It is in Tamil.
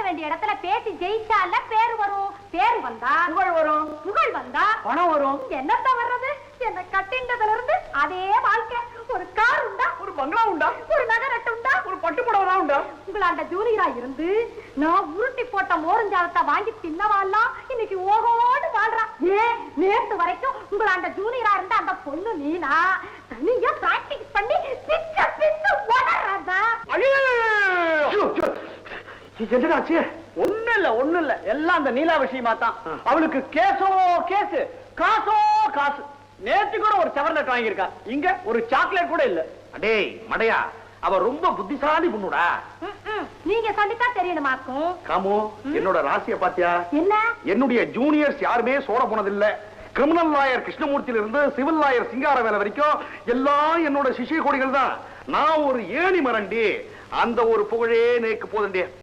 வேண்டிய இடத்துல பேசி ஜெயிச்சால பேர் வரும். பேர் வந்தா புகழ் வரும். புகழ் வந்தா பணம் வரும். என்னத்த வர்றது? என்ன கட்டிண்டதுல இருந்து அதே வாழ்க்கை. ஒரு கார் உண்டா, ஒரு பங்களா உண்டா, ஒரு நகரட்டு உண்டா, ஒரு பட்டு புடவை உண்டா. உங்களாண்ட ஜூனியரா இருந்து நான் உருட்டி போட்ட மோரஞ்சாலத்தை வாங்கி தின்னவாலாம் இன்னைக்கு ஓகோடு வாழ்றான். ஏன் நேத்து வரைக்கும் உங்களாண்ட ஜூனியரா இருந்த அந்த பொண்ணு நீனா தனியா பிராக்டிஸ் பண்ணி பிச்ச பிச்சு ஓடறாதா? என்னடாச்சு? ஒண்ணு இல்ல எல்லாம் அந்த நீலா விஷயமா தான். அவளுக்கு கேஸோ கேஸ், காசோ காசு. நேத்து கூட ஒரு செவர்லெட் வாங்கியிருக்கா, இங்க ஒரு சாக்லேட் கூட இல்ல. அடே மடையா, அவ ரொம்ப புத்திசாலி பொண்ணுடா. நீங்க சொல்லித்தான் தெரியணுமாக்கும். காமோ, என்னோட ராசிய பாத்தியா? என்ன? என்னுடைய ஜூனியர்ஸ் யாருமே சோட போனதில்லை. கிரிமினல் லாயர் கிருஷ்ணமூர்த்தியில இருந்து சிவில் லாயர் சிங்காரவேல வரைக்கும் எல்லாம் என்னோட சிஷ்ய கோடிகள் தான். நான் ஒரு ஏணி மரண்டி. அந்த ஒரு புகழே நேக்கு போதண்டே.